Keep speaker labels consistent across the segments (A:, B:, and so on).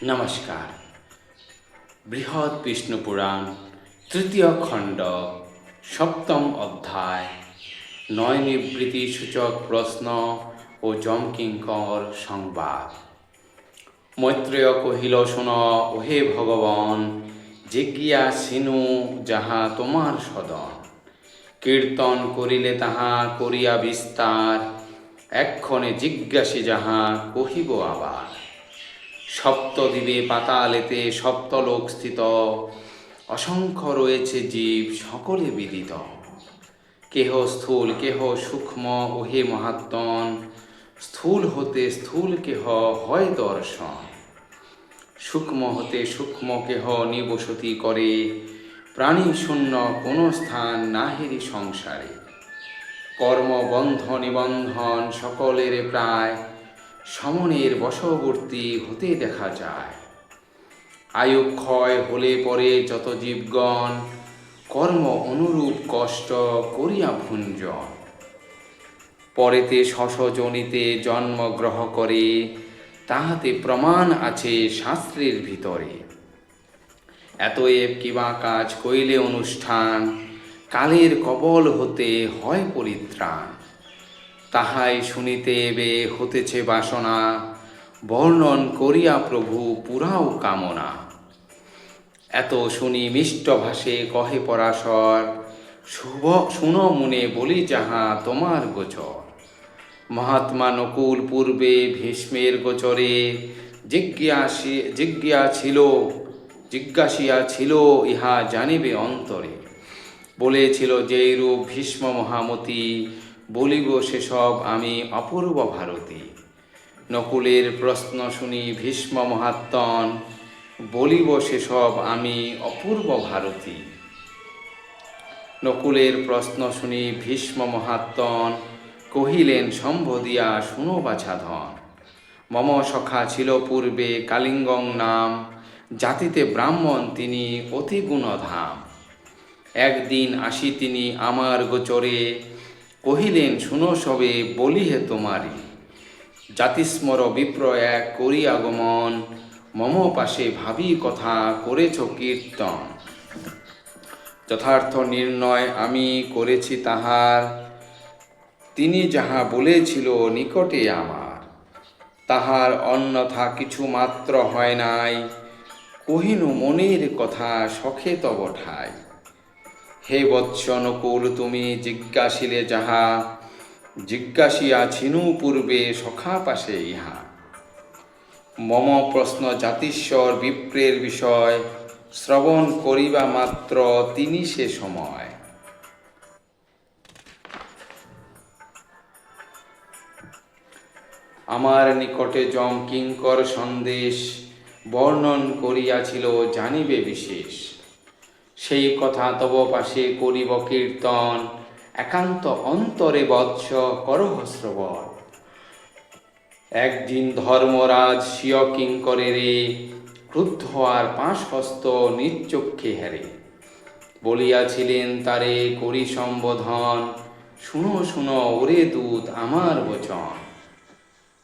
A: নমস্কার। বৃহৎ বিষ্ণু পুরাণ তৃতীয় খণ্ড সপ্তম অধ্যায় নয় নিবৃত্তি সূচক প্রশ্ন ও যমকিঙ্কর সংবাদ। মৈত্রেয় কহিল, শোন ওহে ভগবান, জিজ্ঞাসিনু যাহা তোমার সদন, কীর্তন করিলে তাহা করিয়া বিস্তার, এক্ষণে জিজ্ঞাসি যাহা কহিব আবার। সপ্তদ্বীপে পাতালেতে সপ্তলোক স্থিত, অসংখ্য রয়েছে জীব সকলে বিদিত। কেহ স্থূল কেহ সূক্ষ্ম ওহে মহাত্মন, স্থূল হতে স্থূল কেহ হয় দর্শন। সূক্ষ্ম হতে সূক্ষ্ম কেহ নিবসতি করে, প্রাণী শূন্য কোনো স্থান নাহেরি সংসারে। কর্মবন্ধ নিবন্ধন সকলের প্রায়, সমনের বশবর্তী হতে দেখা যায়। আয়ু ক্ষয় হলে পরে যত জীবগণ, কর্ম অনুরূপ কষ্ট করিয়া ভুঞ্জন। পরেতে শশজনিতে জন্মগ্রহ করে, তাহাতে প্রমাণ আছে শাস্ত্রের ভিতরে। এতএব কিবা কাজ কইলে অনুষ্ঠান, কালের কবল হতে হয় পরিত্রাণ। তাহাই শুনিতে এবে হতেছে বাসনা, বর্ণন করিয়া প্রভু পুরাও কামনা। এত শুনি মিষ্ট ভাষে কহে পরাশর, শুন মুনে বলি যাহা তোমার গোচর। মহাত্মা নকুল পূর্বে ভীষ্মের গোচরে, জিজ্ঞাসিয়া ছিল ইহা জানিবে অন্তরে। বলেছিল যেই রূপ ভীষ্ম মহামতি, বলিব সেসব আমি অপূর্ব ভারতী। নকুলের প্রশ্ন শুনি ভীষ্ম মহাত্মন, বলিব সেসব আমি অপূর্ব ভারতী। নকুলের প্রশ্ন শুনি ভীষ্ম মহাত্মন, কহিলেন সম্বোধিয়া শুনো বাছাধন। মম সখা ছিল পূর্বে কালিঙ্গং নাম, জাতিতে ব্রাহ্মণ তিনি অতি গুণধাম। একদিন আসি তিনি আমার গোচরে, কহিলেন শুনো সবে বলি হে তোমারি। জাতিস্মর বিপ্র এক করি আগমন, মম পাশে ভাবি কথা করেছ কীর্তন। যথার্থ নির্ণয় আমি করেছি তাহার, তিনি যাহা বলেছিল নিকটে আমার। তাহার অন্যথা কিছু মাত্র হয় নাই, কহিনু মনের কথা সখে তব ঠাই। হে বৎস নকুল তুমি জিজ্ঞাসিলে যাহা, জিজ্ঞাসিয়া ছিনু পূর্বে সখা পাশে ইহা। মম প্রশ্ন জাতিস্বর বিপ্রের বিষয়, শ্রবণ করিবা মাত্র তিনি সে সময়। আমার নিকটে যম কিঙ্কর সন্দেশ, বর্ণন করিয়াছিল জানিবে বিশেষ। সেই কথা তব পাশে করিব কীর্তন, একান্ত অন্তরে বৎস করহ শ্রবণ। একদিন ধর্মরাজ স্বীয় কিঙ্করেরে, ক্রুদ্ধ আর পাশহস্ত নিচক্ষে হেরে। বলিয়াছিলেন তারে করি সম্বোধন, শুনো শুনো ওরে দূত আমার বচন।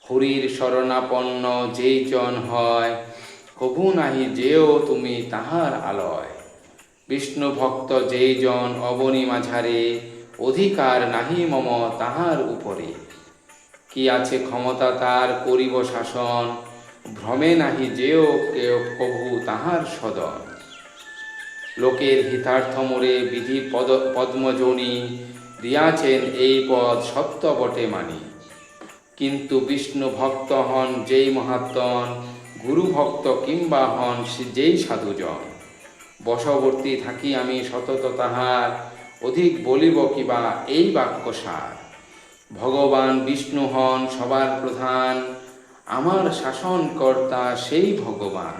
A: হরির শরণাপন্ন যেই জন হয়, কভু নাহি যেও তুমি তাহার আলয়। বিষ্ণু ভক্ত যেই জন অবনী মাঝারে, অধিকার নাহি মম তাহার উপরে। কি আছে ক্ষমতা তার করিব শাসন, ভ্রমে নাহি যেও কেউ কভু তাহার সদন। লোকের হিতার্থ মোরে বিধি পদ্মজনী, দিয়াছেন এই পদ সত্য বটে মানি। কিন্তু বিষ্ণু ভক্ত হন যেই মহাত্মন, গুরু ভক্ত কিংবা হন যেই সাধুজন। বশবর্তী থাকি আমি সতত তাহার, অধিক বলিব কিবা এই বাক্যসার। ভগবান বিষ্ণু হন সবার প্রধান, আমার শাসনকর্তা সেই ভগবান।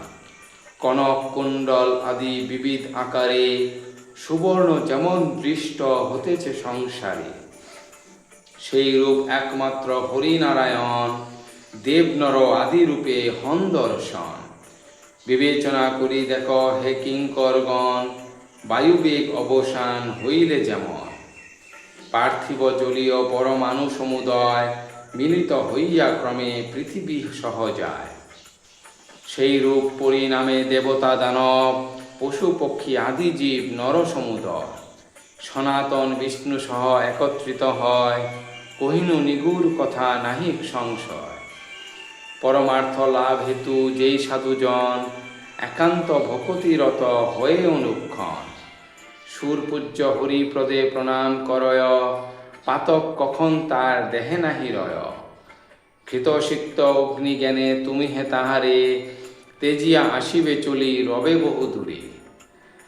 A: কনক কুণ্ডল আদি বিবিধ আকারে, সুবর্ণ যেমন দৃষ্ট হতেছে সংসারে। সেই রূপ একমাত্র হরিনারায়ণ, দেবনর আদি রূপে হন দর্শন। বিবেচনা করি দেখ হে কিঙ্করগণ, বায়ুবেগ অবসান হইলে যেমন। পার্থিব জলীয় পরমাণু সমুদয়, মিলিত হইয়া ক্রমে পৃথিবী সহ যায়। সেই রূপ পরিণামে দেবতা দানব পশু পক্ষী আদি জীব নর সমুদয় সনাতন বিষ্ণু সহ একত্রিত হয়, কহিনু নিগুড় কথা নাহিক সংশয়। পরমার্থ লাভ হেতু যেই সাধুজন একান্ত ভকতিরত হয়ে অনুক্ষণ, সুরপূজ্য হরিপ্রদে প্রণাম করয়, পাতক কখন তার দেহে নাহি রয়। কৃতসিক্ত অগ্নিজ্ঞানে তুমি হে তাহারে, তেজিয়া আসিবে চলি রবে বহু দূরে।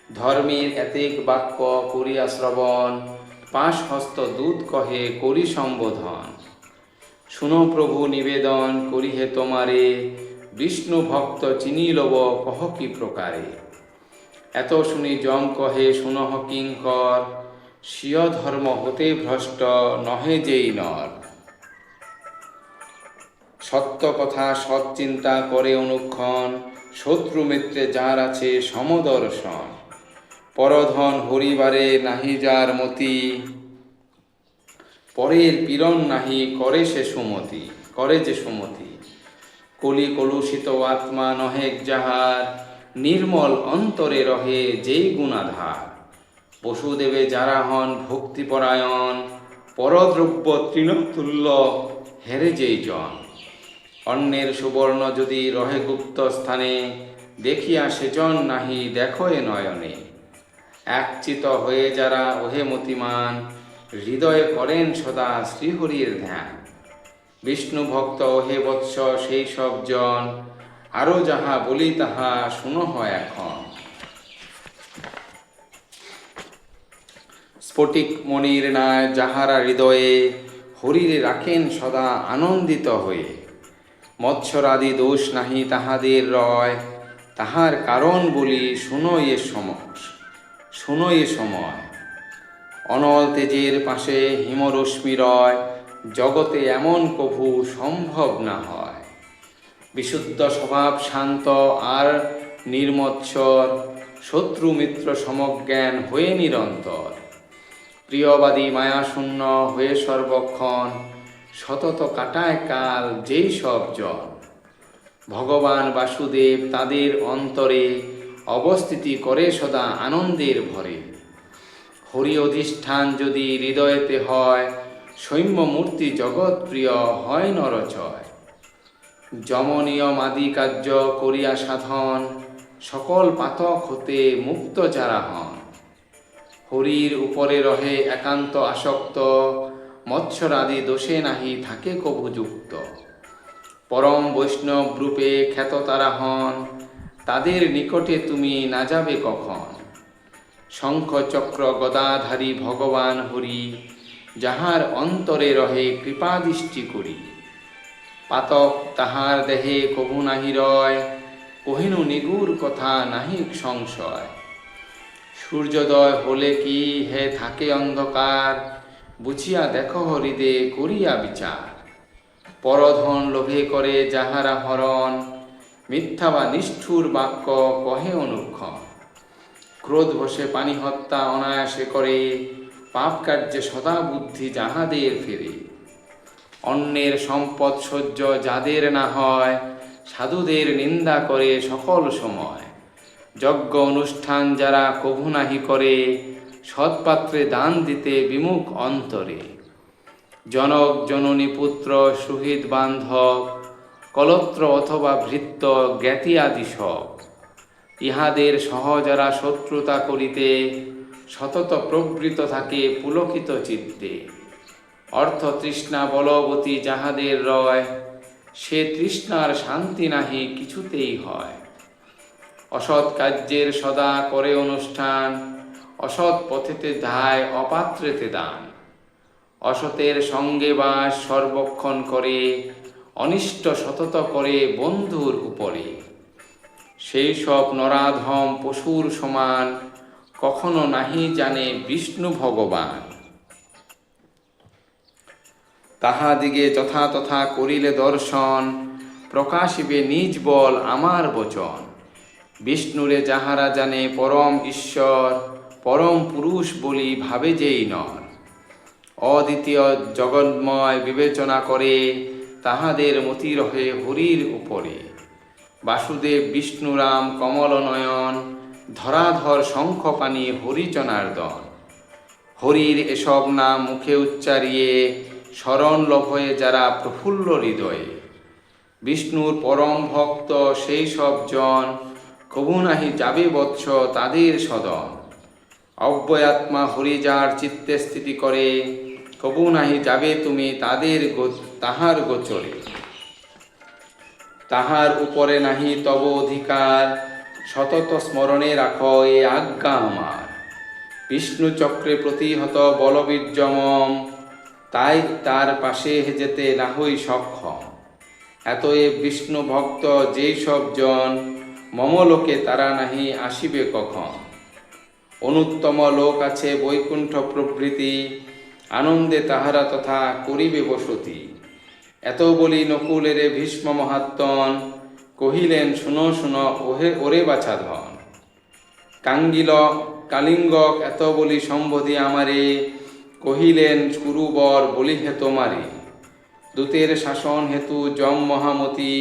A: ধর্মের এতেক বাক্য করিয়া শ্রবণ, পাশ হস্ত দূত কহে করি সম্বোধন। শুনো প্রভু নিবেদন করি হে তোমারে, বিষ্ণু ভক্ত চিনি লব কহ কি প্রকারে। এত শুনি যম কহে শুনহ কিঙ্কর, স্বীয় ধর্ম হতে ভ্রষ্ট নহে যেই নর। সত্য কথা সৎ চিন্তা করে অনুক্ষণ, শত্রু মিত্রে যার আছে সমদর্শন। পরধন হরিবারে নাহি যার মতি, পরের পীড়ন নাহি করে যে সুমতি। কলি কলুষিত আত্মা নহে যাহার, নির্মল অন্তরে রহে যেই গুণাধার। বসুদেবে যারা হন ভক্তিপরায়ণ, পরদ্রব্য তৃণতুল্য হেরে যেই জন। অন্যের সুবর্ণ যদি রহে গুপ্ত স্থানে, দেখিয়া সেজন নাহি দেখো এ নয়নে। একচিত হয়ে যারা ওহে মতিমান, হৃদয়ে করেন সদা শ্রীহরির ধ্যান। বিষ্ণু ভক্ত ওহে বৎস সেই সব জন, আরও যাহা বলি তাহা শুনহ এখন। স্ফটিক মণির ন্যায় যাহারা হৃদয়ে, হরিরে রাখেন সদা আনন্দিত হয়ে। মৎসরাদি দোষ নাহি তাহাদের রয়, তাহার কারণ বলি শুনো এ সময়। অনল তেজের পাশে হিমরশ্মি রয়, জগতে এমন কভু সম্ভব না হয়। বিশুদ্ধ স্বভাব শান্ত আর নির্মৎসর, শত্রু মিত্র সমজ্ঞান হয়ে নিরন্তর। প্রিয়বাদী মায়াশূন্য হয়ে সর্বক্ষণ, সতত কাটায় কাল যেই সব জন। ভগবান বাসুদেব তাদের অন্তরে, অবস্থিতি করে সদা আনন্দের ভরে। হরি অধিষ্ঠান যদি হৃদয়েতে হয়, সৌম্য মূর্তি জগৎ প্রিয় হয় নরচয়। যমনিয়ম আদি কার্য করিয়া সাধন, সকল পাতক হতে মুক্ত যারা হন। হরির উপরে রহে একান্ত আসক্ত, মৎসরাদি দোষে নাহি থাকে কভু যুক্ত। পরম বৈষ্ণব রূপে খ্যাত তারা হন, তাদের নিকটে তুমি না যাবে কখন। শঙ্খ চক্র গদাধারী ভগবান হরি, যাহার অন্তরে রহে কৃপাদৃষ্টি করি। পাতক তাহার দেহে কভু নাহি রয়, কহিনু নিগুড় কথা নাহিক সংশয়। সূর্যোদয় হলে কি হে থাকে অন্ধকার, বুঝিয়া দেখো হৃদে করিয়া বিচার। পরধন লোভে করে যাহারা হরণ, মিথ্যা বা নিষ্ঠুর বাক্য কহে অনুক্ষণ। ক্রোধ বশে পানি হত্যা অনায়াসে করে, পাপ কার্যে সদা বুদ্ধি যাহাদের ফেরে। অন্যের সম্পদ সহ্য যাদের না হয়, সাধুদের নিন্দা করে সকল সময়। যজ্ঞ অনুষ্ঠান যারা কভু নাহি করে, সৎপাত্রে দান দিতে বিমুখ অন্তরে। জনক জননী পুত্র সুহৃদ বান্ধব, কলত্র অথবা ভৃত্য জ্ঞাতি আদি সব। ইহাদের সহ যারা শত্রুতা করিতে, সতত প্রবৃত থাকে পুলকিত চিত্তে। অর্থ তৃষ্ণা বলবতী যাহাদের রয়, সে তৃষ্ণার শান্তি নাহি কিছুতেই হয়। অসৎ কার্যের সদা করে অনুষ্ঠান, অসৎ পথেতে ধায় অপাত্রেতে দান। অসতের সঙ্গে বাস সর্বক্ষণ করে, অনিষ্ট সতত করে বন্ধুর উপরে। সেই সব নরাধম পশুর সমান, কখনো নাহি জানে বিষ্ণু ভগবান। তাহাদিগে যথা তথা করিলে দর্শন, প্রকাশিবে নিজ বল আমার বচন। বিষ্ণুরে যাহারা জানে পরম ঈশ্বর, পরম পুরুষ বলি ভাবে যেই নর। অদ্বিতীয় জগন্ময় বিবেচনা করে, তাহাদের মতি রহে হরির উপরে। বাসুদেব বিষ্ণুরাম কমলনয়ন, ধরাধর শঙ্খপাণি হরিজনার্দন। হরির এসব নাম মুখে উচ্চারিয়ে শরণ লভয়ে যারা প্রফুল্ল হৃদয়ে। বিষ্ণুর পরম ভক্ত সেই সব জন, কবু নাহি যাবে বৎস তাদের সদন। অব্যয়াত্মা হরি যার চিত্তে স্থিতি করে, কবু নাহি যাবে তুমি তাহার গোচরে। তাহার উপরে নাহি তব অধিকার, সতত স্মরণে রাখ এ আজ্ঞা আমার। বিষ্ণু চক্রে প্রতিহত বলবীর্যমম, তাই তার পাশে যেতে না হই সক্ষম। এতএব বিষ্ণু ভক্ত যেই সব জন, মমলোকে তারা নাহি আসিবে কখন। অনুত্তম লোক আছে বৈকুণ্ঠ প্রভৃতি, আনন্দে তাহারা তথা করিবে বসতি। এত বলি নকুলেরে ভীষ্ম মহাত্মন, কহিলেন শুনো শুনো ওরে বাছাধন। কালিঙ্গক এত বলি সম্বোধি আমারে, কহিলেন কুরুবর বলিহে তোমারে। দূতের শাসন হেতু যম মহামতি,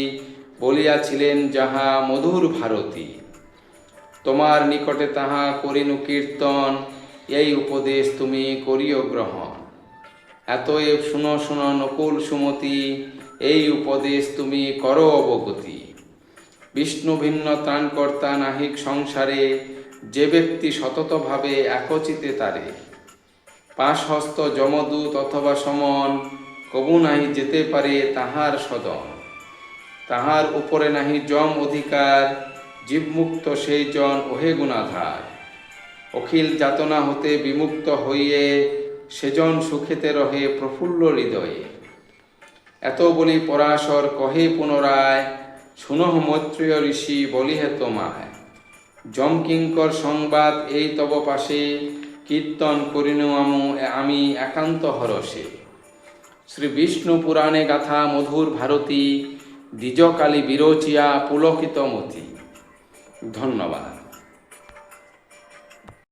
A: বলিয়াছিলেন যাহা মধুর ভারতী। তোমার নিকটে তাহা করিনু কীর্তন, এই উপদেশ তুমি করিও গ্রহণ। এতএব শুনো শুনো নকুল সুমতি, এই উপদেশ তুমি করো অবগতি। বিষ্ণু ভিন্ন ত্রাণকর্তা নাহিক সংসারে, যে ব্যক্তি সততভাবে একচিতে তারে। পাশহস্ত যমদূত অথবা সমন, কবু নাহি যেতে পারে তাহার সদন। তাহার উপরে নাহি যম অধিকার, জীবমুক্ত সেই জন ওহে গুণাধার। অখিল যাতনা হতে বিমুক্ত হইয়ে, সেজন সুখেতে রহে প্রফুল্ল হৃদয়ে। এত বলি পরাশর কহে পুনরায়, শুনহ মৈত্রেয় ঋষি বলিহে তোমায়। যমকিঙ্কর সংবাদ এই তব পাশে, কীর্তন করিনু আমি একান্ত হরষে। শ্রী বিষ্ণু পুরাণে গাথা মধুর ভারতী, দ্বিজকালী বিরোচিয়া পুলকিত মতি। ধন্যবাদ।